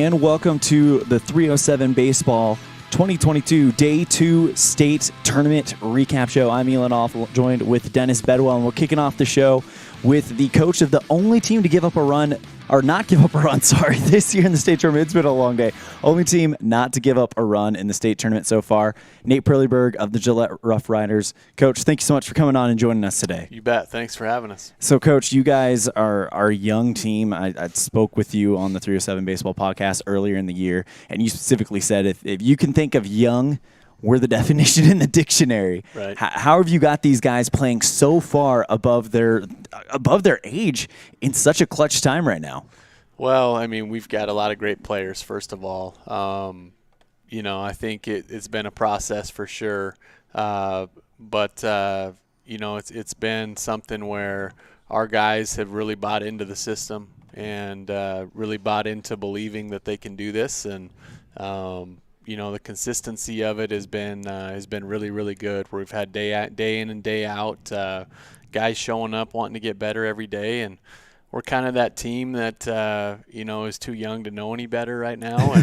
and welcome to the 307 Baseball 2022 Day 2 State Tournament Recap Show. I'm Elon Off, joined with Dennis Bedwell, and we're kicking off the show with the coach of the only team to give up a run, or not give up a run, this year in the state tournament. It's been a long day. Only team not to give up a run in the state tournament so far, Nate Perleyberg of the Gillette Rough Riders. Coach, thank you so much for coming on and joining us today. You bet. Thanks for having us. So, Coach, you guys are our young team. I spoke with you on the 307 Baseball podcast earlier in the year, and you specifically said if you can think of young, we're the definition in the dictionary. Right. How have you got these guys playing so far above their age in such a clutch time right now? Well, I mean, we've got a lot of great players, first of all. I think it's been a process for sure. But it's been something where our guys have really bought into the system and really bought into believing that they can do this. And, the consistency of it has been really, really good. We've had day in and day out guys showing up wanting to get better every day, and we're kind of that team that is too young to know any better right now,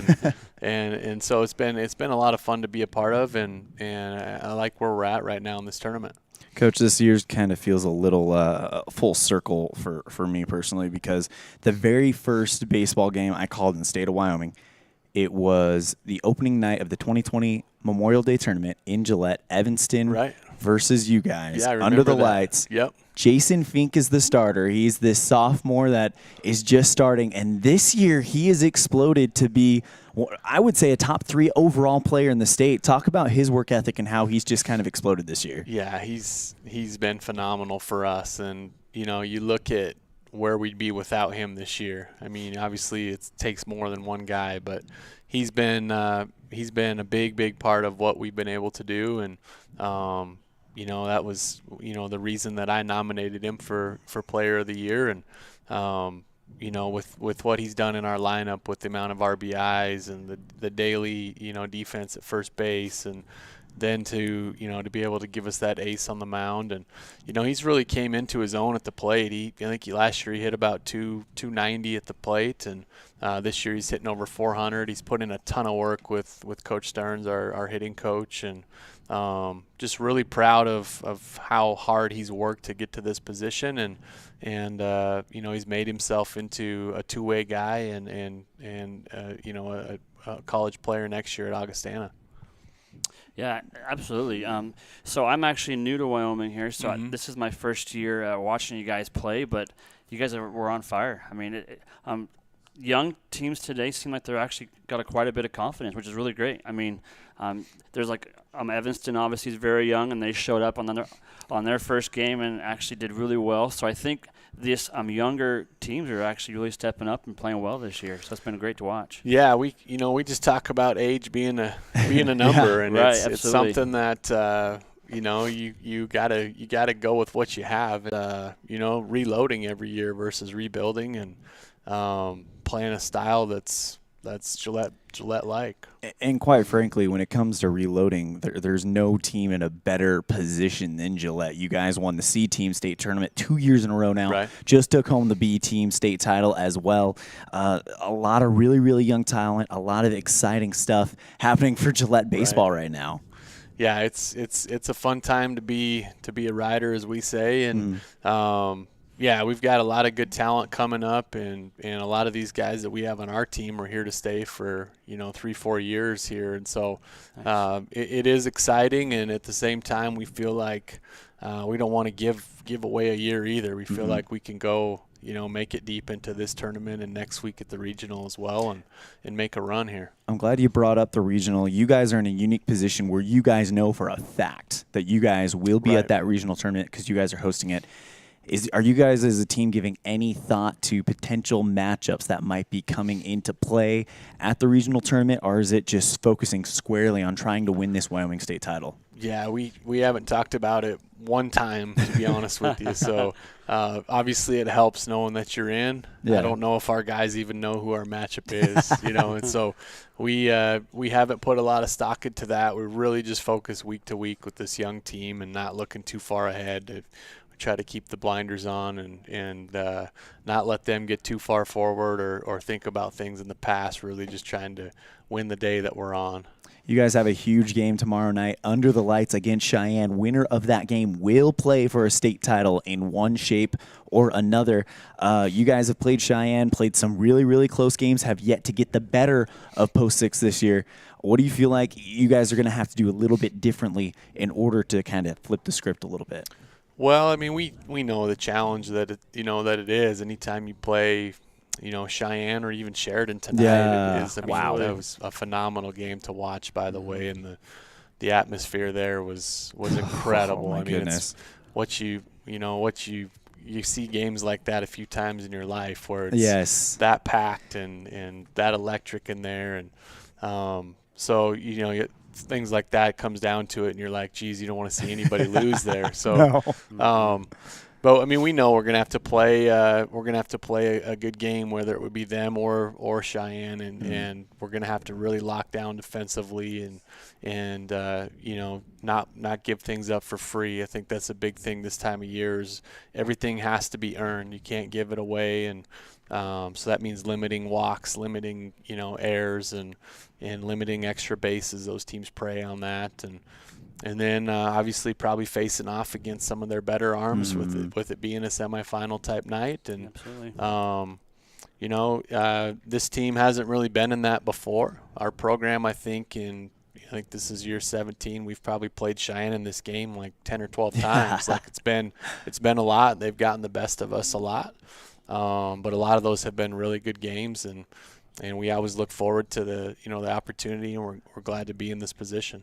and so it's been a lot of fun to be a part of, and I like where we're at right now in this tournament. Coach, this year's kind of feels a little full circle for me personally, because the very first baseball game I called in the state of Wyoming, it was the opening night of the 2020 Memorial Day tournament in Gillette, Evanston versus you guys under the lights. Yep. Jason Fink is the starter. He's this sophomore that is just starting, and this year he has exploded to be, I would say, a top 3 overall player in the state. Talk about his work ethic and how he's just kind of exploded this year. Yeah, he's been phenomenal for us, and you look at where we'd be without him this year. I mean, obviously it takes more than one guy, but he's been a big part of what we've been able to do, and that was the reason that I nominated him for Player of the Year, and with what he's done in our lineup, with the amount of RBIs and the daily defense at first base, and then to be able to give us that ace on the mound, and he's really came into his own at the plate. I think last year he hit about 290 at the plate, and this year he's hitting over 400. He's put in a ton of work with Coach Stearns, our hitting coach, and just really proud of how hard he's worked to get to this position, and he's made himself into a two-way guy and a college player next year at Augustana. Yeah, absolutely. So I'm actually new to Wyoming here, so this is my first year watching you guys play, but you guys were on fire. I mean, young teams today seem like they're actually got quite a bit of confidence, which is really great. I mean, there's Evanston obviously is very young, and they showed up on their first game and actually did really well. So I think this younger teams are actually really stepping up and playing well this year. So it's been great to watch. Yeah, we just talk about age being a number, and it's something that you gotta go with what you have. Reloading every year versus rebuilding, and playing a style that's Gillette-like. And quite frankly, when it comes to reloading, there's no team in a better position than Gillette. You guys won the C Team state tournament 2 years in a row now. Right. Just took home the B Team state title as well. A lot of really, really young talent, a lot of exciting stuff happening for Gillette baseball right now. Yeah, it's a fun time to be a rider, as we say, and we've got a lot of good talent coming up, and a lot of these guys that we have on our team are here to stay for 3-4 years here, and so it is exciting, and at the same time we feel like we don't want to give away a year either. We feel like we can go make it deep into this tournament and next week at the regional as well, and make a run here. I'm glad you brought up the regional. You guys are in a unique position where you guys know for a fact that you guys will be at that regional tournament because you guys are hosting it. Are you guys as a team giving any thought to potential matchups that might be coming into play at the regional tournament, or is it just focusing squarely on trying to win this Wyoming state title? Yeah, we haven't talked about it one time, to be honest with you. So obviously it helps knowing that you're in. Yeah. I don't know if our guys even know who our matchup is, and so we haven't put a lot of stock into that. We really just focus week to week with this young team and not looking too far ahead. try to keep the blinders on and not let them get too far forward or think about things in the past. Really just trying to win the day that we're on. You guys have a huge game tomorrow night under the lights against Cheyenne. Winner of that game will play for a state title in one shape or another. You guys have played Cheyenne, played some really, really close games, have yet to get the better of Post 6 this year. What do you feel like you guys are going to have to do a little bit differently in order to kind of flip the script a little bit? Well, I mean, we know the challenge that it is. Anytime you play, Cheyenne or even Sheridan tonight, Wow. That was a phenomenal game to watch, by the way, and the atmosphere there was incredible. Oh, my goodness. It's you see games like that a few times in your life where it's that packed and that electric in there, and so things like that comes down to it, and you're like, geez, you don't want to see anybody lose there. So, but I mean, we know we're gonna have to play. We're gonna have to play a good game, whether it would be them or Cheyenne, and we're gonna have to really lock down defensively and not give things up for free. I think that's a big thing this time of year. Is everything has to be earned. You can't give it away, and so that means limiting walks, limiting errors, and limiting extra bases. Those teams prey on that, and then obviously probably facing off against some of their better arms with it being a semifinal type night. And this team hasn't really been in that before. Our program, I think this is year 17. We've probably played Cheyenne in this game like 10 or 12 times. Like it's been a lot. They've gotten the best of us a lot, but a lot of those have been really good games, and we always look forward to the opportunity, and we're glad to be in this position.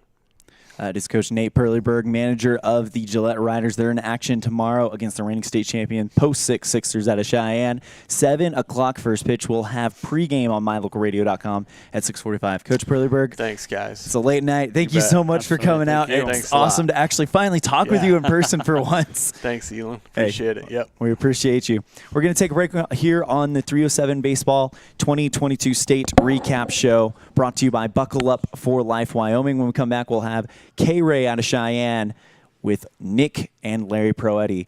It is Coach Nate Perleyberg, manager of the Gillette Riders. They're in action tomorrow against the reigning state champion Post 6 Sixers out of Cheyenne. 7 o'clock first pitch. We'll have pregame on mylocalradio.com at 6:45. Coach Perleyberg. Thanks, guys. It's a late night. Thank you so much for coming out. It's awesome to actually finally talk with you in person for once. Thanks, Elon. Appreciate it. Yep. We appreciate you. We're going to take a break here on the 307 Baseball 2022 State Recap Show, brought to you by Buckle Up for Life Wyoming. When we come back, we'll have K-Ray out of Cheyenne with Nick and Larry Proetti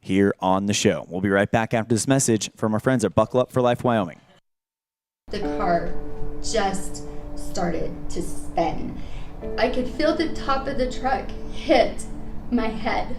here on the show. We'll be right back after this message from our friends at Buckle Up for Life Wyoming. The car just started to spin. I could feel the top of the truck hit my head.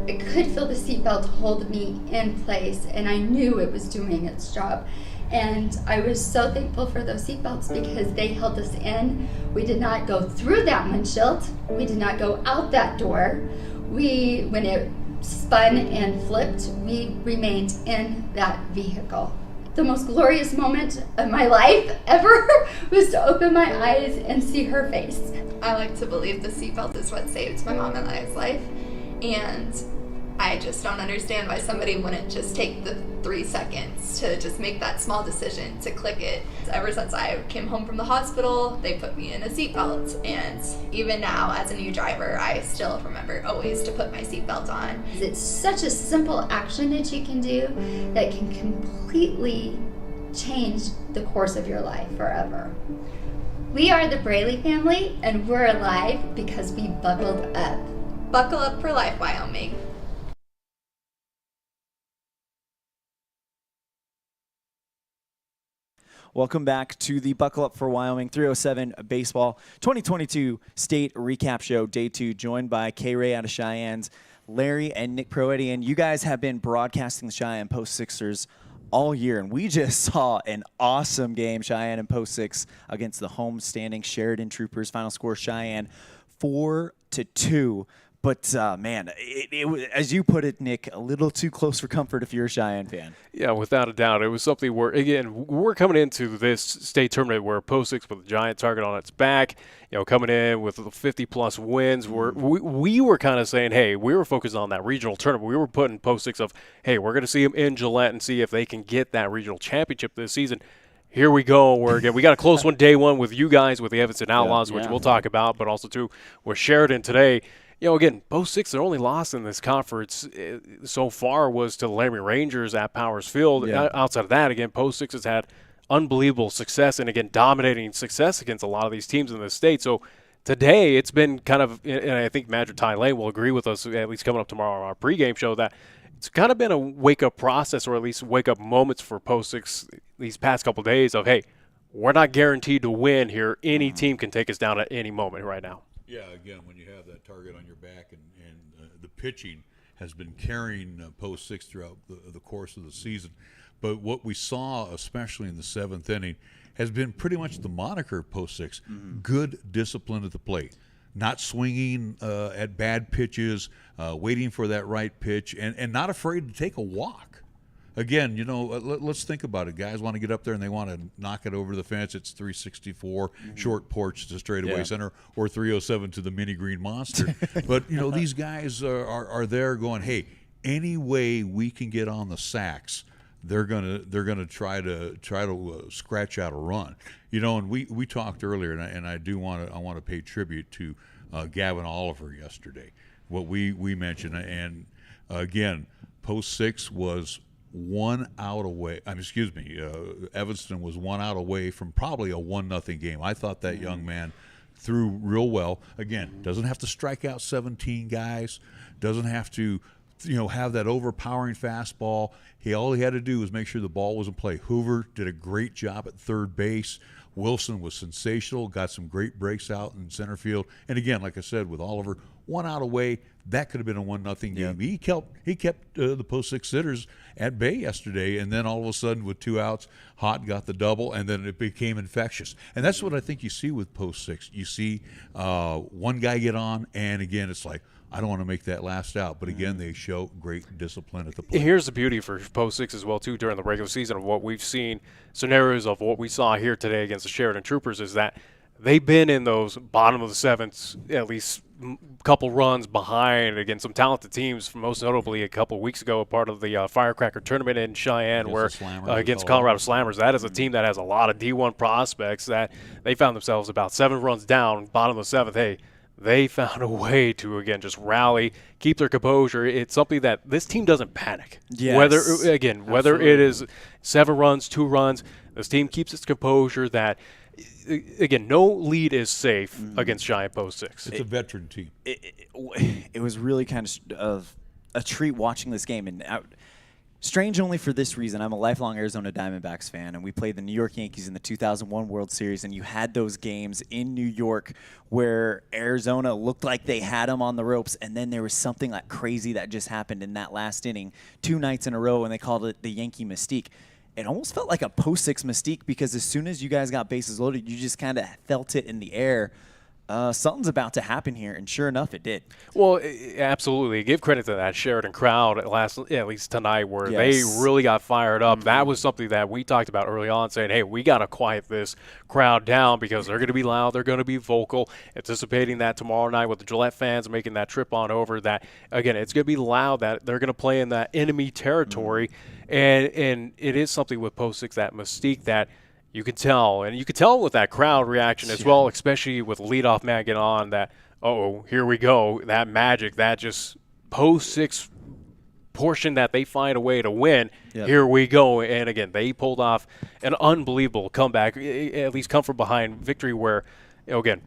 I could feel the seatbelt hold me in place, and I knew it was doing its job. And I was so thankful for those seatbelts because they held us in. We did not go through that windshield. We did not go out that door. When it spun and flipped, we remained in that vehicle. The most glorious moment of my life ever was to open my eyes and see her face. I like to believe the seatbelt is what saved my mom and I's life, and I just don't understand why somebody wouldn't just take the 3 seconds to just make that small decision to click it. Ever since I came home from the hospital, they put me in a seatbelt, and even now as a new driver, I still remember always to put my seatbelt on. It's such a simple action that you can do that can completely change the course of your life forever. We are the Braley family, and we're alive because we buckled up. Buckle Up for Life, Wyoming. Welcome back to the Buckle Up for Wyoming 307 Baseball 2022 State Recap Show, Day 2, joined by K-Ray out of Cheyenne's, Larry and Nick Proetti. And you guys have been broadcasting the Cheyenne Post Sixers all year, and we just saw an awesome game, Cheyenne and Post 6 against the home-standing Sheridan Troopers. Final score, Cheyenne 4-2. But, man, it was, as you put it, Nick, a little too close for comfort if you're a Cheyenne fan. Yeah, without a doubt. It was something where, again, we're coming into this state tournament where Post 6 with a giant target on its back, coming in with 50-plus wins. We were kind of saying, hey, we were focused on that regional tournament. We were putting Post 6 of, hey, we're going to see them in Gillette and see if they can get that regional championship this season. Here we go. We got a close one day one with you guys with the Evanston Outlaws, which we'll talk about, but also, too, with Sheridan today. Again, Post 6, their only loss in this conference so far was to the Laramie Rangers at Powers Field. Yeah. Outside of that, again, Post 6 has had unbelievable success and, again, dominating success against a lot of these teams in the state. So today it's been kind of, and I think Madrid Ty Lane will agree with us, at least coming up tomorrow on our pregame show, that it's kind of been a wake-up process, or at least wake-up moments for Post 6 these past couple of days of, hey, we're not guaranteed to win here. Any team can take us down at any moment right now. Yeah, again, when you have that target on your back and the pitching has been carrying Post 6 throughout the course of the season. But what we saw, especially in the 7th inning, has been pretty much the moniker of Post 6. Good discipline at the plate. Not swinging at bad pitches, waiting for that right pitch, and not afraid to take a walk. Again, let's think about it. Guys want to get up there and they want to knock it over the fence. It's 364, short porch to straightaway center, or 307 to the mini green monster. But, these guys are there going, hey, any way we can get on the sacks, they're gonna try to scratch out a run. And we talked earlier, and I want to pay tribute to Gavin Oliver yesterday. What we mentioned, and again, Post 6 was 1 out away. Evanston was 1 out away from probably a 1-0 game. I thought that young man threw real well. Again, doesn't have to strike out 17 guys. Doesn't have to, have that overpowering fastball. All he had to do was make sure the ball was in play. Hoover did a great job at third base. Wilson was sensational, got some great breaks out in center field. And again, like I said, with Oliver, 1 out away, that could have been a 1-0 game. He kept the Post 6 sitters at bay yesterday, and then all of a sudden with 2 outs, Hott got the double, and then it became infectious. And that's what I think you see with Post 6. You see one guy get on, and again, it's like, I don't want to make that last out. But again, they show great discipline at the plate. Here's the beauty for Post 6 as well, too, during the regular season of what we've seen, scenarios of what we saw here today against the Sheridan Troopers, is that they've been in those bottom of the 7th, at least a couple runs behind against some talented teams, most notably a couple of weeks ago, a part of the Firecracker tournament in Cheyenne, against Colorado Slammers. That is a team that has a lot of D1 prospects that they found themselves about 7 runs down, bottom of the 7th. Hey, they found a way to, again, just rally, keep their composure. It's something that this team doesn't panic. Yes. Whether it is 7 runs, 2 runs, this team keeps its composure. That, again, no lead is safe against Giant Post 6. It's a veteran team. It was really kind of a treat watching this game. And strange only for this reason. I'm a lifelong Arizona Diamondbacks fan, and we played the New York Yankees in the 2001 World Series, and you had those games in New York where Arizona looked like they had them on the ropes, and then there was something like crazy that just happened in that last inning 2 nights in a row, and they called it the Yankee Mystique. It almost felt like a Post 6 mystique, because as soon as you guys got bases loaded, you just kind of felt it in the air. Something's about to happen here, and sure enough, it did. Well, absolutely. Give credit to that Sheridan crowd at least tonight, where they really got fired up. That was something that we talked about early on, saying, hey, we got to quiet this crowd down, because they're going to be loud, they're going to be vocal, anticipating that tomorrow night with the Gillette fans making that trip on over, that, again, it's going to be loud, that they're going to play in that enemy territory. And it is something with Post 6, that mystique that you can tell, and you can tell with that crowd reaction as well, especially with leadoff man get on, that, here we go, that magic, that just Post 6 portion that they find a way to win. Here we go. And again, they pulled off an unbelievable comeback, at least come from behind victory, where, again,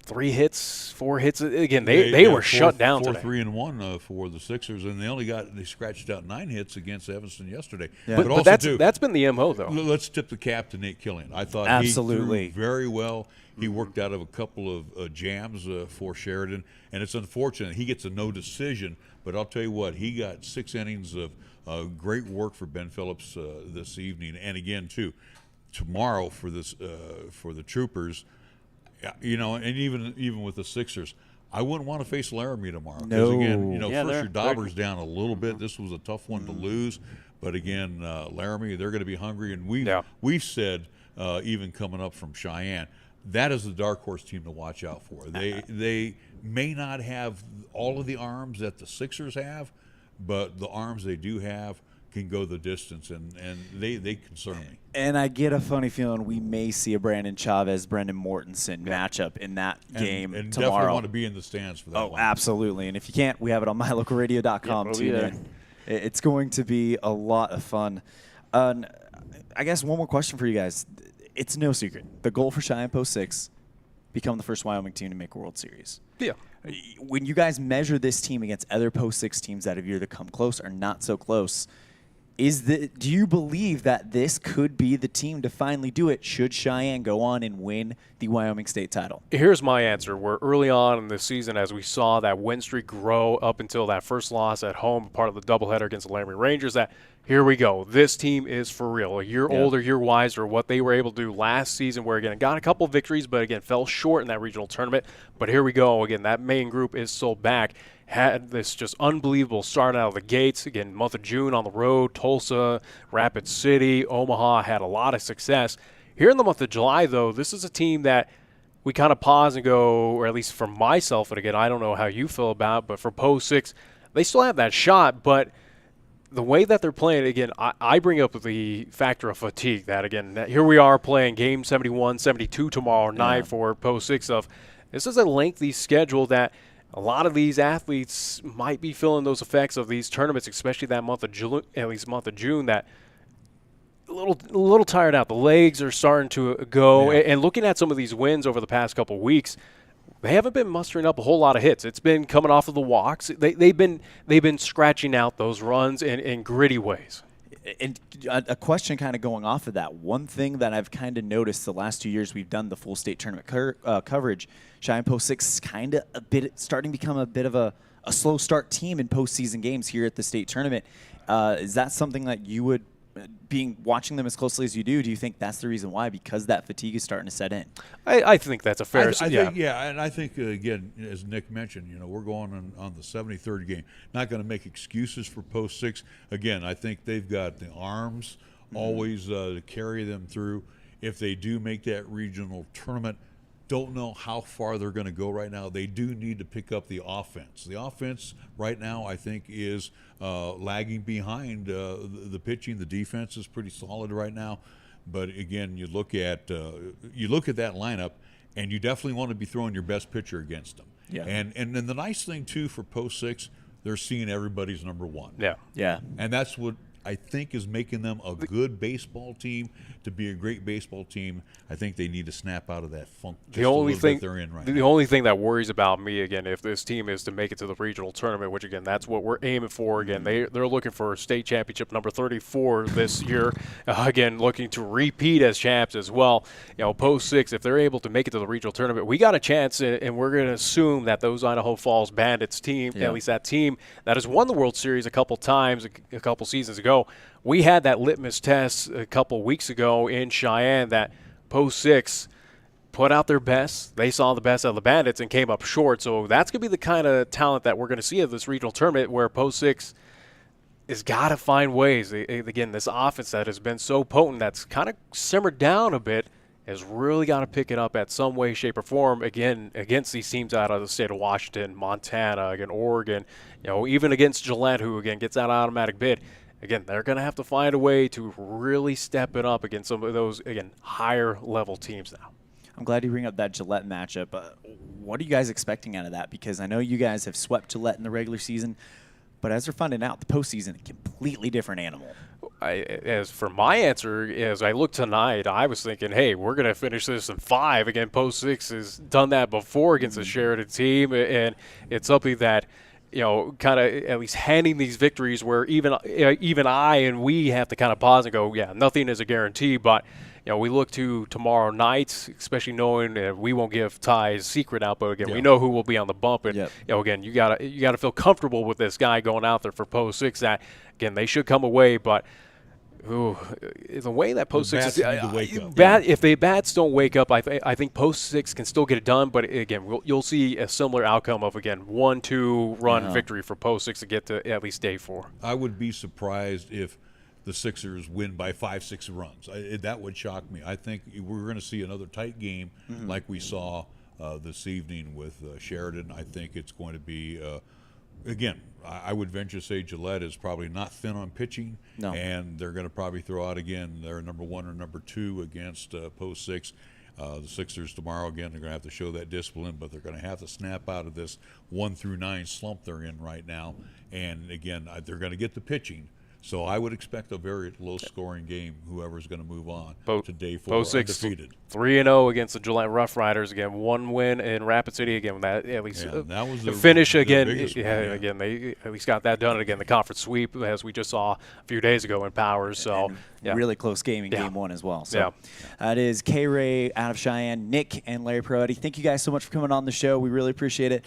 3 hits, 4 hits. Again, they were shut down today. 4-3-1 for the Sixers, and they scratched out 9 hits against Evanston yesterday. Yeah. But that's been the MO, though. Let's tip the cap to Nate Killian. I thought absolutely he threw very well. He worked out of a couple of jams for Sheridan, and it's unfortunate he gets a no decision. But I'll tell you what, he got 6 innings of great work for Ben Phillips this evening, and again too tomorrow for the Troopers. And even with the Sixers, I wouldn't want to face Laramie tomorrow. Because again, first your Daubers down a little bit. This was a tough one to lose, but again, Laramie, they're going to be hungry, and we've said even coming up from Cheyenne, that is the dark horse team to watch out for. They may not have all of the arms that the Sixers have, but the arms they do have can go the distance, and they concern me. And I get a funny feeling we may see a Brandon Chavez, Brendan Mortensen matchup in that game and tomorrow. Definitely want to be in the stands for that one. Oh, absolutely. And if you can't, we have it on mylocalradio.com too. It's going to be a lot of fun. I guess one more question for you guys. It's no secret. The goal for Cheyenne Post 6 become the first Wyoming team to make a World Series. Yeah. When you guys measure this team against other Post 6 teams that have either come close or not so close, do you believe that this could be the team to finally do it should Cheyenne go on and win the Wyoming State title? Here's my answer. We're early on in the season, as we saw that win streak grow up until that first loss at home, part of the doubleheader against the Laramie Rangers, that here we go. This team is for real. A year older, year wiser. What they were able to do last season, where, again, got a couple of victories, but, again, fell short in that regional tournament. But here we go. Again, that main group is so back. Had this just unbelievable start out of the gates. Again, month of June on the road, Tulsa, Rapid City, Omaha, had a lot of success. Here in the month of July, though, this is a team that we kind of pause and go, or at least for myself, and again, I don't know how you feel about it, but for Post 6, they still have that shot, but the way that they're playing, again, I bring up the factor of fatigue. That, again, here we are playing game 71, 72 tomorrow night for Post 6 of this is a lengthy schedule that a lot of these athletes might be feeling those effects of these tournaments, especially that month of June, at least month of June, that a little tired out. The legs are starting to go. Yeah. And looking at some of these wins over the past couple of weeks, they haven't been mustering up a whole lot of hits. It's been coming off of the walks. They've been scratching out those runs in gritty ways. And a question kind of going off of that, one thing that I've kind of noticed the last 2 years we've done the full state tournament coverage, Cheyenne Post 6 is kind of starting to become a bit of a slow start team in postseason games here at the state tournament. Is that something that you would, watching them as closely as you do you think that's the reason why, because that fatigue is starting to set in? I think that's a fair think, and I think, again, as Nick mentioned, we're going on the 73rd game. Not going to make excuses for Post 6. Again, I think they've got the arms always to carry them through. If they do make that regional tournament, don't know how far they're going to go right now. They do need to pick up the offense. The offense right now, I think, is lagging behind the pitching. The defense is pretty solid right now. But again, you look at that lineup, and you definitely want to be throwing your best pitcher against them. Yeah. And then the nice thing too for Post 6, they're seeing everybody's number one. Yeah. Yeah. And that's what I think is making them a good baseball team. To be a great baseball team, I think they need to snap out of that funk just a little bit they're in right now. The only thing that worries about me, again, if this team is to make it to the regional tournament, which, again, that's what we're aiming for. Again, they're looking for state championship number 34 this year. Again, looking to repeat as champs as well. Post 6, if they're able to make it to the regional tournament, we got a chance, and we're going to assume that those Idaho Falls Bandits team, at least that team that has won the World Series a couple times, a couple seasons ago, we had that litmus test a couple weeks ago in Cheyenne that Post 6 put out their best. They saw the best out of the Bandits and came up short. So that's going to be the kind of talent that we're going to see at this regional tournament, where Post 6 has got to find ways. Again, this offense that has been so potent, that's kind of simmered down a bit, has really got to pick it up at some way, shape, or form, again, against these teams out of the state of Washington, Montana, again, Oregon, even against Gillette, who, again, gets that automatic bid. Again, they're going to have to find a way to really step it up against some of those, again, higher-level teams now. I'm glad you bring up that Gillette matchup. What are you guys expecting out of that? Because I know you guys have swept Gillette in the regular season, but as we're finding out, the postseason, a completely different animal. As for my answer, as I look tonight, I was thinking, hey, we're going to finish this in 5. Again, Post 6 has done that before against a Sheridan team, and it's something that – kind of at least handing these victories where even I and we have to kind of pause and go, yeah, nothing is a guarantee. But, we look to tomorrow night, especially knowing we won't give Ty's secret out, but, again, we know who will be on the bump. And, again, you gotta feel comfortable with this guy going out there for Post 6 that, again, they should come away. But, the way that Post 6 is, if the bats don't wake up, I think Post 6 can still get it done. But again, you'll see a similar outcome of 1-2 run victory for Post 6 to get to at least day 4. I would be surprised if the Sixers win by 5-6 runs. That would shock me. I think we're going to see another tight game like we saw this evening with Sheridan. I think it's going to be. Again, I would venture to say Gillette is probably not thin on pitching, and they're going to probably throw out again their number 1 or number 2 against Post 6. The Sixers tomorrow, again, they're going to have to show that discipline, but they're going to have to snap out of this 1 through 9 slump they're in right now. And again, they're going to get the pitching. So I would expect a very low-scoring game, whoever's going to move on to day 4 Post 6 undefeated. 3-0 against the Gillette Rough Riders. Again, 1 win in Rapid City. Again, that at least That was the finish the again. biggest one, Again, they at least got that done. And again, the conference sweep, as we just saw a few days ago in Powers. So really close game in game 1 as well. So Yeah. that is K-Ray out of Cheyenne, Nick and Larry Perotti. Thank you guys so much for coming on the show. We really appreciate it.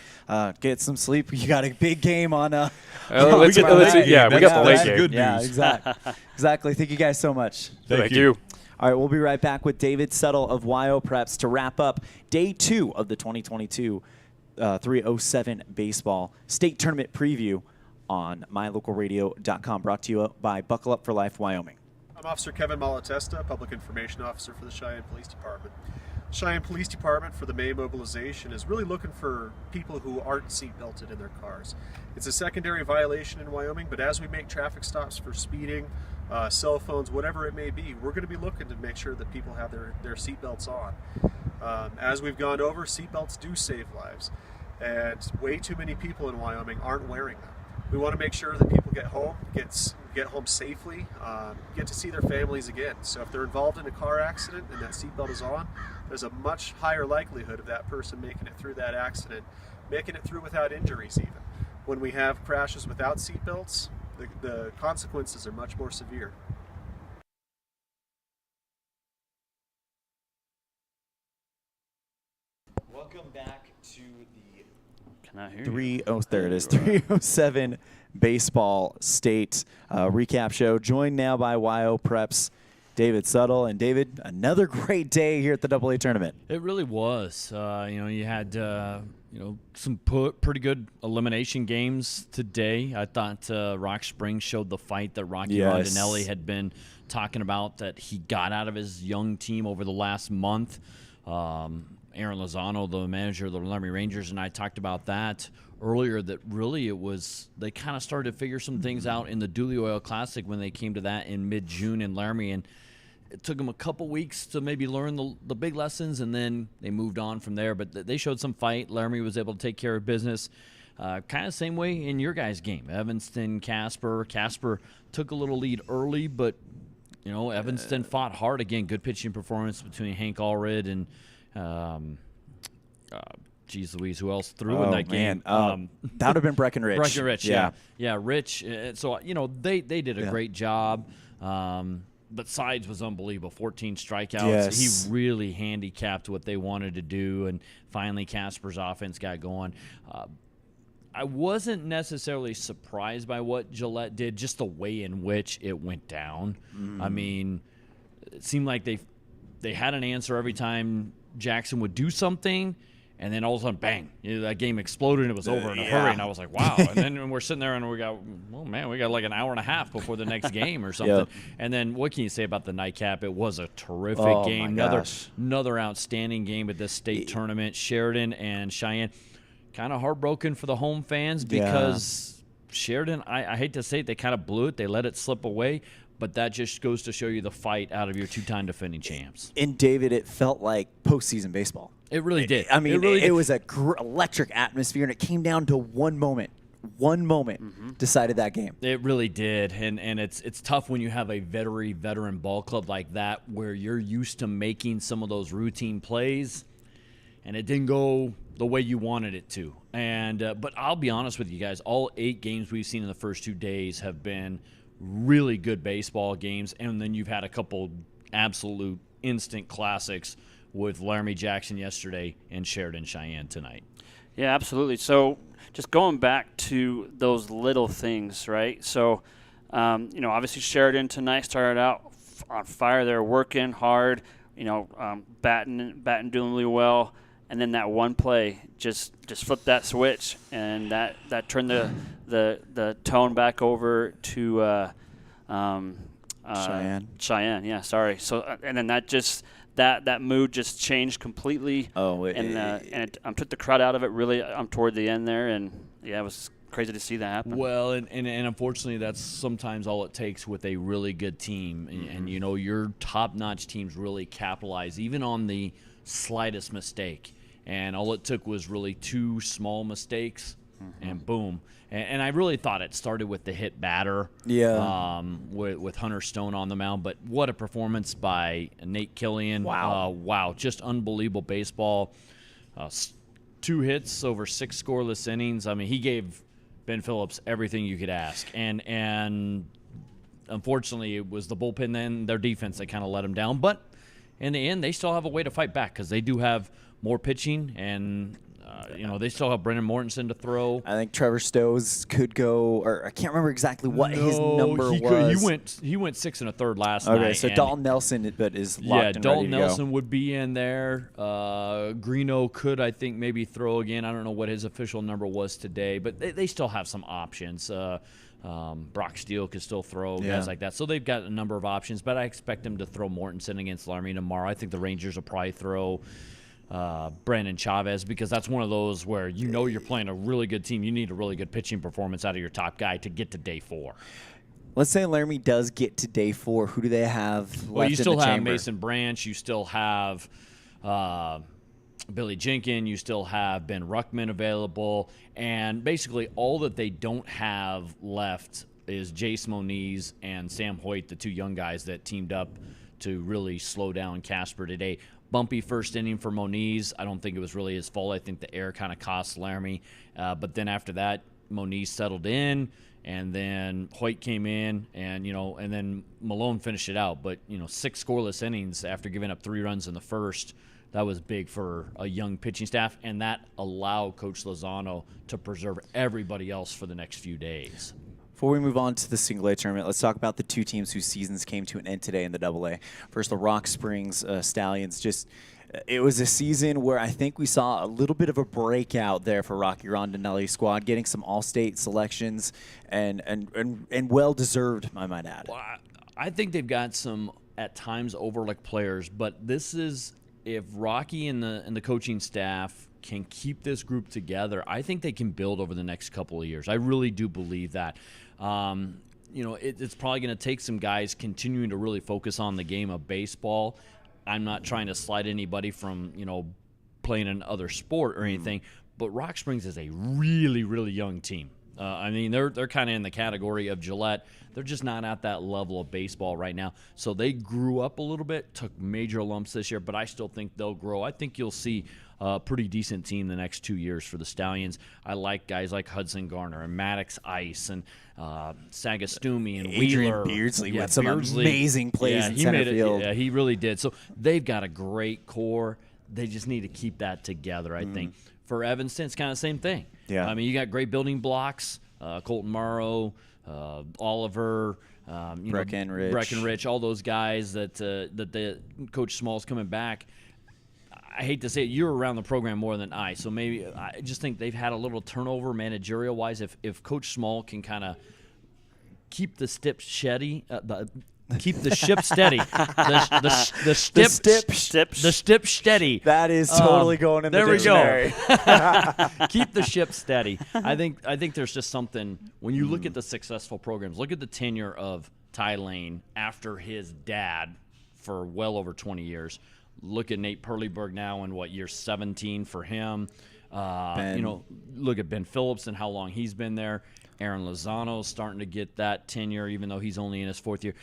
Get some sleep. You got a big game on. we got the That's late game. good news. Yeah, exactly. Thank you guys so much. Thank you. All right, we'll be right back with David Settle of YO Preps to wrap up day 2 of the 2022 307 baseball state tournament preview on mylocalradio.com, brought to you by Buckle Up for Life Wyoming. I'm Officer Kevin Malatesta, Public Information Officer for the Cheyenne Police Department. Cheyenne Police Department for the May mobilization is really looking for people who aren't seat belted in their cars. It's a secondary violation in Wyoming, but as we make traffic stops for speeding, cell phones, whatever it may be, we're going to be looking to make sure that people have their seat belts on. As we've gone over, seat belts do save lives, and way too many people in Wyoming aren't wearing them. We want to make sure that people get home, get home safely, get to see their families again. So if they're involved in a car accident and that seatbelt is on, there's a much higher likelihood of that person making it through that accident, making it through without injuries even. When we have crashes without seatbelts, the consequences are much more severe. Welcome back to the Can I hear 307 baseball state recap show. Joined now by YO Preps, David Settle. And David, another great day here at the AA tournament. It really was. You had some pretty good elimination games today. I thought Rock Springs showed the fight that Rocky Rondinelli had been talking about, that he got out of his young team over the last month. Aaron Lozano, the manager of the Laramie Rangers, and I talked about that earlier, that really they kind of started to figure some things out in the Dooley Oil Classic when they came to that in mid-June in Laramie, and it took them a couple weeks to maybe learn the big lessons, and then they moved on from there. But they showed some fight. Laramie was able to take care of business. Kind of same way in your guys' game. Evanston, Casper took a little lead early, but Evanston fought hard again. Good pitching performance between Hank Allred and geez Louise, who else threw in that game? That would have been Breckenridge. Breckenridge, yeah, Rich. So they did a great job. But Sides was unbelievable. 14 strikeouts. Yes. He really handicapped what they wanted to do, and finally Casper's offense got going. I wasn't necessarily surprised by what Gillette did, just the way in which it went down. I mean, it seemed like they had an answer every time Jackson would do something, and then all of a sudden, bang, that game exploded and it was over in a hurry. And I was like, wow. And then we're sitting there and we got like an hour and a half before the next game or something. Yep. And then what can you say about the nightcap? It was a terrific Oh, game. my gosh. Another outstanding game at this state tournament. Sheridan and Cheyenne, kind of heartbroken for the home fans because Sheridan, I hate to say it, they kind of blew it. They let it slip away. But that just goes to show you the fight out of your two-time defending champs. And David, it felt like postseason baseball. It really did. I mean, it really did. was a electric atmosphere, and it came down to one moment. One moment decided that game. It really did, and it's tough when you have a very veteran ball club like that, where you're used to making some of those routine plays, and it didn't go the way you wanted it to. And but I'll be honest with you guys, all 8 games we've seen in the first 2 days have been really good baseball games, and then you've had a couple absolute instant classics with Laramie Jackson yesterday and Sheridan Cheyenne tonight. Yeah, absolutely. So just going back to those little things, right? So, obviously Sheridan tonight started out on fire. They're working hard, batting doing really well. And then that one play just flipped that switch, and that turned the tone back over to Cheyenne. Cheyenne, yeah, sorry. So and then that mood just changed completely. Oh, it took the crowd out of it really toward the end there, and yeah, it was crazy to see that happen. Well, and unfortunately, that's sometimes all it takes with a really good team, and your top-notch teams really capitalize even on the slightest mistake. And all it took was really 2 small mistakes, and boom. And I really thought it started with the hit batter, with Hunter Stone on the mound. But what a performance by Nate Killian! Wow, just unbelievable baseball. 2 hits over 6 scoreless innings. I mean, he gave Ben Phillips everything you could ask, and unfortunately, it was the bullpen then their defense that kind of let him down. But in the end, they still have a way to fight back because they do have more pitching, and they still have Brennan Mortensen to throw. I think Trevor Stowes could go, or I can't remember exactly what his number was. He went 6 1/3 last night. Okay, so Dalton Nelson, but is locked and Dalton ready to Nelson go. would be in there. Greeno could, I think, maybe throw again. I don't know what his official number was today, but they still have some options. Brock Steele could still throw, guys like that. So they've got a number of options, but I expect him to throw Mortensen against Laramie tomorrow. I think the Rangers will probably throw Brandon Chavez, because that's one of those where you're playing a really good team. You need a really good pitching performance out of your top guy to get to day 4. Let's say Laramie does get to day 4. Who do they have left Well, you still in the have chamber? Mason Branch. You still have Billy Jenkins. You still have Ben Ruckman available. And basically all that they don't have left is Jace Moniz and Sam Hoyt, the 2 young guys that teamed up to really slow down Casper today. Bumpy first inning for Moniz. I don't think it was really his fault. I think the air kind of cost Laramie. But then after that, Moniz settled in, and then Hoyt came in, and then Malone finished it out. But 6 scoreless innings after giving up 3 runs in the first, that was big for a young pitching staff, and that allowed Coach Lozano to preserve everybody else for the next few days. Before we move on to the single A tournament, let's talk about the 2 teams whose seasons came to an end today in the Double A. First, the Rock Springs Stallions. It was a season where I think we saw a little bit of a breakout there for Rocky Rondinelli's squad, getting some All-State selections and well-deserved, I might add. Well, I think they've got some, at times, overlooked players, but this is, if Rocky and the coaching staff can keep this group together, I think they can build over the next couple of years. I really do believe that. It's probably going to take some guys continuing to really focus on the game of baseball. I'm not trying to slide anybody from, playing another sport or anything, but Rock Springs is a really, really young team. They're kind of in the category of Gillette. They're just not at that level of baseball right now. So they grew up a little bit, took major lumps this year, but I still think they'll grow. I think you'll see a pretty decent team the next 2 years for the Stallions. I like guys like Hudson Garner and Maddox Ice and Sagastumi and Adrian Wheeler. Beardsley with some amazing plays in center field. Yeah, he really did. So they've got a great core. They just need to keep that together, I think. For Evanston, it's kind of the same thing. Yeah. You got great building blocks, Colton Morrow, Oliver, Breckenridge, all those guys that the Coach Small's coming back. I hate to say it, you're around the program more than I, so maybe I just think they've had a little turnover managerial-wise. If Coach Small can kind of keep the ship steady, keep the ship steady, the stip steady. That is totally going in the dictionary. There we go. Keep the ship steady. I think there's just something, when you look at the successful programs, look at the tenure of Ty Lane after his dad for well over 20 years. Look at Nate Perleyberg now in year 17 for him. Look at Ben Phillips and how long he's been there. Aaron Lozano's starting to get that tenure, even though he's only in his 4th year.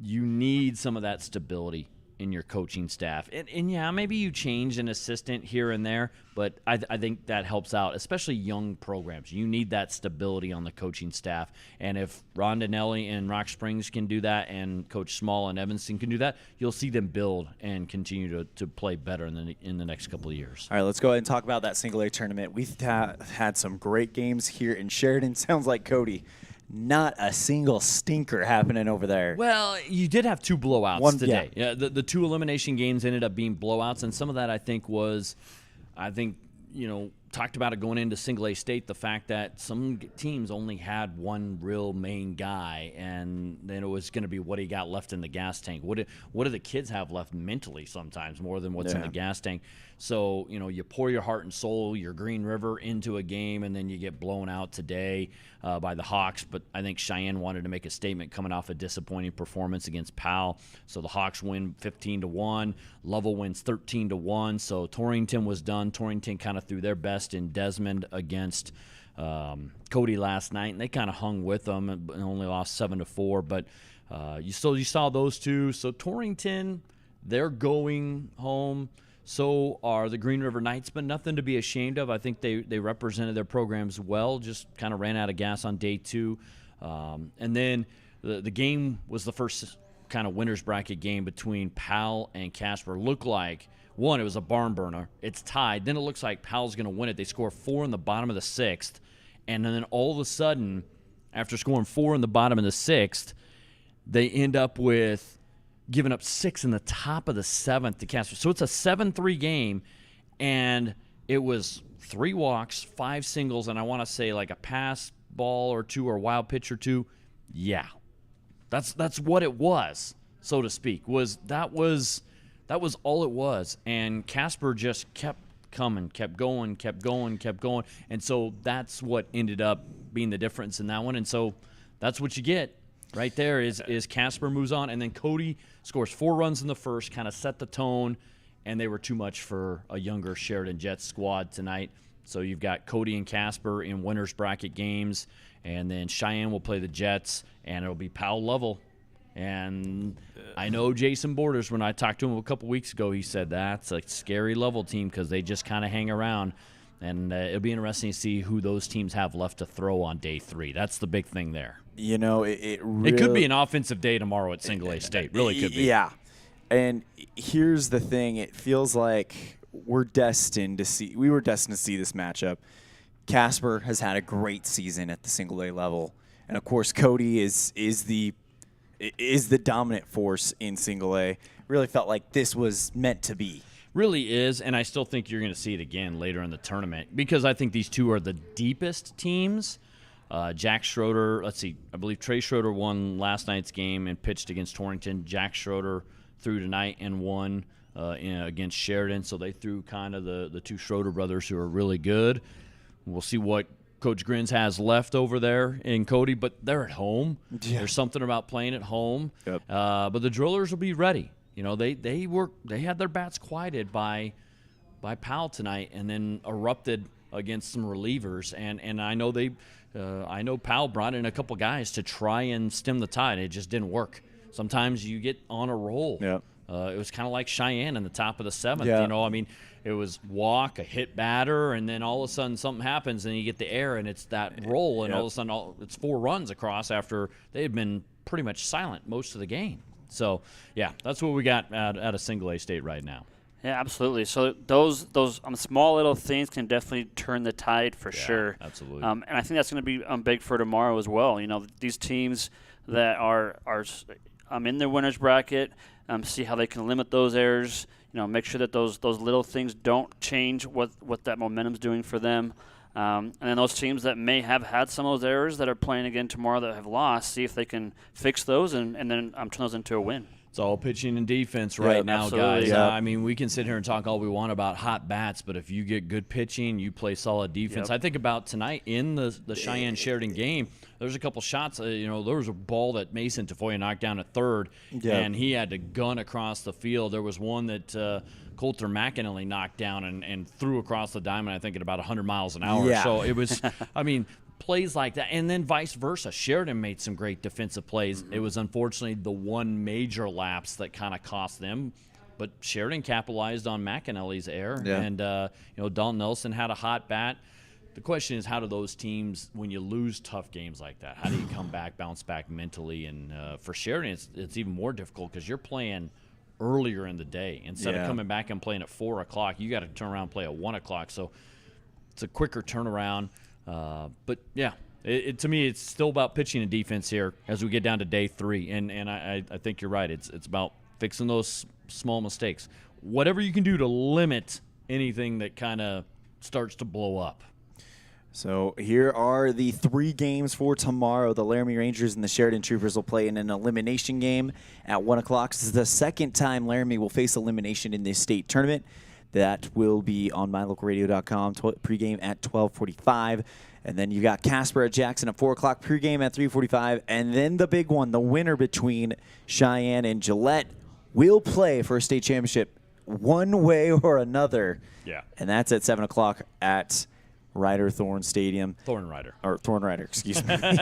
You need some of that stability in your coaching staff. And yeah, maybe you change an assistant here and there, but I think that helps out, especially young programs. You need that stability on the coaching staff. And if Rondinelli and Rock Springs can do that and Coach Small and Evanston can do that, you'll see them build and continue to play better in the next couple of years. All right, let's go ahead and talk about that single A tournament. We've had some great games here in Sheridan. Sounds like Cody. Not a single stinker happening over there. Well, you did have 2 blowouts today. Yeah, the 2 elimination games ended up being blowouts, and some of that I think talked about it going into single A state, the fact that some teams only had one real main guy, and then it was going to be what he got left in the gas tank. What do the kids have left mentally sometimes more than what's in the gas tank? So, you pour your heart and soul, your Green River into a game, and then you get blown out today by the Hawks. But I think Cheyenne wanted to make a statement coming off a disappointing performance against Powell. So the Hawks win 15-1. Lovell wins 13-1. So Torrington was done. Torrington kind of threw their best rest in Desmond against Cody last night, and they kind of hung with them and only lost 7-4. But you saw those two. So Torrington, they're going home. So are the Green River Knights, but nothing to be ashamed of. I think they represented their programs well, just kind of ran out of gas on day 2. And then the game was the first kind of winner's bracket game between Powell and Casper. Looked like, one, it was a barn burner. It's tied. Then it looks like Powell's going to win it. They score 4 in the bottom of the 6th. And then all of a sudden, after scoring 4 in the bottom of the 6th, they end up with giving up 6 in the top of the 7th to Casper. So it's a 7-3 game, and it was 3 walks, 5 singles, and I want to say like a pass ball or 2 or a wild pitch or 2. Yeah, that's what it was, so to speak. That was all it was, and Casper just kept coming, kept going, and so that's what ended up being the difference in that one. And so that's what you get. Right there is Casper moves on, and then Cody scores 4 runs in the first, kind of set the tone, and they were too much for a younger Sheridan Jets squad tonight. So you've got Cody and Casper in winners bracket games, and then Cheyenne will play the Jets, and it'll be Powell Lovell. And I know Jason Borders, when I talked to him a couple weeks ago, he said that's a scary Lovell team because they just kind of hang around. And it'll be interesting to see who those teams have left to throw on day 3. That's the big thing there. You know, it really, it could be an offensive day tomorrow at Single A State. Really could be. Yeah. And here's the thing. It feels like we were destined to see this matchup. Casper has had a great season at the Single A level. And, of course, Cody is the dominant force in Single A. Really felt like this was meant to be. Really is, and I still think you're going to see it again later in the tournament because I think these two are the deepest teams. Jack Schroeder, I believe Trey Schroeder won last night's game and pitched against Torrington. Jack Schroeder threw tonight and won against Sheridan, so they threw kind of the two Schroeder brothers who are really good. We'll see what Coach Grins has left over there in Cody, but they're at home. Yeah. There's something about playing at home. Yep. But the Drillers will be ready. You know, they had their bats quieted by Powell tonight, and then erupted against some relievers. And I know I know Powell brought in a couple guys to try and stem the tide. It just didn't work. Sometimes you get on a roll. Yeah. It was kind of like Cheyenne in the top of the 7th. Yeah. You know, I mean, it was walk, a hit batter, and then all of a sudden something happens, and you get the air, and it's that roll, and all of a sudden it's 4 runs across after they had been pretty much silent most of the game. So, yeah, that's what we got out of Single A State right now. Yeah, absolutely. So those small little things can definitely turn the tide for sure. Absolutely. And I think that's going to be big for tomorrow as well. You know, these teams that are in their winners bracket, see how they can limit those errors. You know, make sure that those little things don't change what that momentum's doing for them. And then those teams that may have had some of those errors that are playing again tomorrow that have lost, see if they can fix those and then turn those into a win. It's all pitching and defense right now, absolutely. Guys. Yep. I mean, we can sit here and talk all we want about hot bats, but if you get good pitching, you play solid defense. I think about tonight in the Cheyenne-Sheridan game, there's a couple shots. There was a ball that Mason Tafoya knocked down at third, and he had to gun across the field. There was one that Coulter McAnally knocked down and threw across the diamond, I think, at about 100 miles an hour. Yeah. So it was, I mean, plays like that, and then vice versa. Sheridan made some great defensive plays. It was unfortunately the one major lapse that kind of cost them, but Sheridan capitalized on McAnally's error, and Dalton Nelson had a hot bat. The question is, how do those teams, when you lose tough games like that, how do you come back, bounce back mentally? And for Sheridan, it's even more difficult because you're playing earlier in the day instead of coming back and playing at 4 o'clock. You got to turn around and play at 1 o'clock, so it's a quicker turnaround. But yeah, to me, it's still about pitching and defense here as we get down to day 3. And I think you're right. It's about fixing those small mistakes. Whatever you can do to limit anything that kind of starts to blow up. So here are the 3 games for tomorrow. The Laramie Rangers and the Sheridan Troopers will play in an elimination game at 1 o'clock. This is the second time Laramie will face elimination in this state tournament. That will be on mylocalradio.com, pregame at 12:45. And then you got Casper at Jackson at 4 o'clock, pregame at 3:45. And then the big one, the winner between Cheyenne and Gillette, will play for a state championship one way or another. Yeah. And that's at 7 o'clock at Ryder Thorne Stadium. Thorn Rider. Or Thorn Rider, excuse me. Getting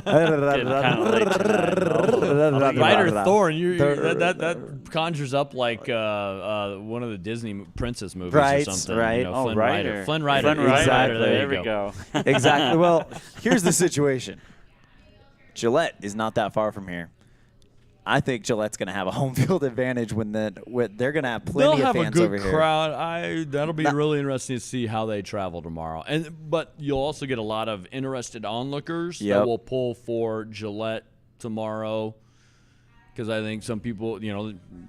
kinda late tonight. Ryder Thorne, that conjures up like one of the Disney princess movies Right, or something. right. You know, Oh, Flynn Ryder. Rider. Flynn Rider. Flynn Rider. Exactly. There we go. Exactly. Well, here's the situation. Gillette is not that far from here. I think Gillette's going to have a home field advantage when they're going to have plenty They'll of have a fans good over here. crowd. That'll be really interesting to see how they travel tomorrow. But you'll also get a lot of interested onlookers Yep. that will pull for Gillette tomorrow, because I think some people,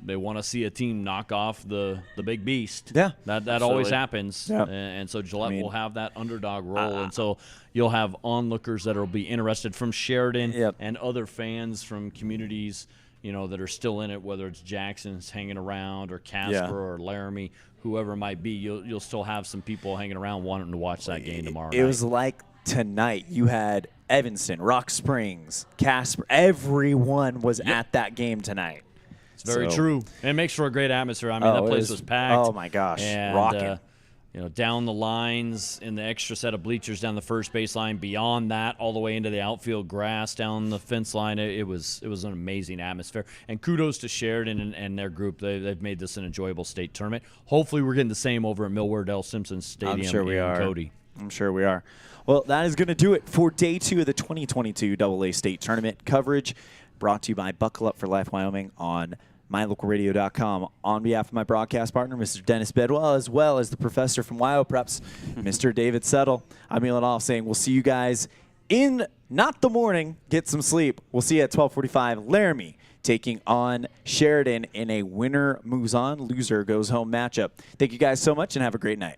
they want to see a team knock off the big beast. Yeah. That always happens. Yep. And so Gillette I mean, will have that underdog role. And so you'll have onlookers that will be interested from Sheridan Yep. and other fans from communities that are still in it, whether it's Jackson's hanging around or Casper or Laramie, whoever it might be. You'll still have some people hanging around wanting to watch that game tomorrow night. It was like tonight. You had Evanston, Rock Springs, Casper. Everyone was at that game tonight. It's very So- true. And it makes for a great atmosphere. I mean, that it place was packed. Oh, my gosh. And, Rocking. down the lines in the extra set of bleachers down the first base line, beyond that, all the way into the outfield grass, down the fence line. It was an amazing atmosphere. And kudos to Sheridan and their group. They've made this an enjoyable state tournament. Hopefully we're getting the same over at Millward L. Simpson Stadium I'm sure we in are. Cody. I'm sure we are. Well, that is going to do it for day 2 of the 2022 AA State Tournament coverage, brought to you by Buckle Up for Life Wyoming on mylocalradio.com. On behalf of my broadcast partner, Mr. Dennis Bedwell, as well as the professor from WyoPreps, Mr. David Settle, I'm Elon Off saying we'll see you guys in not the morning. Get some sleep. We'll see you at 12:45. Laramie taking on Sheridan in a winner moves on, loser goes home matchup. Thank you guys so much and have a great night.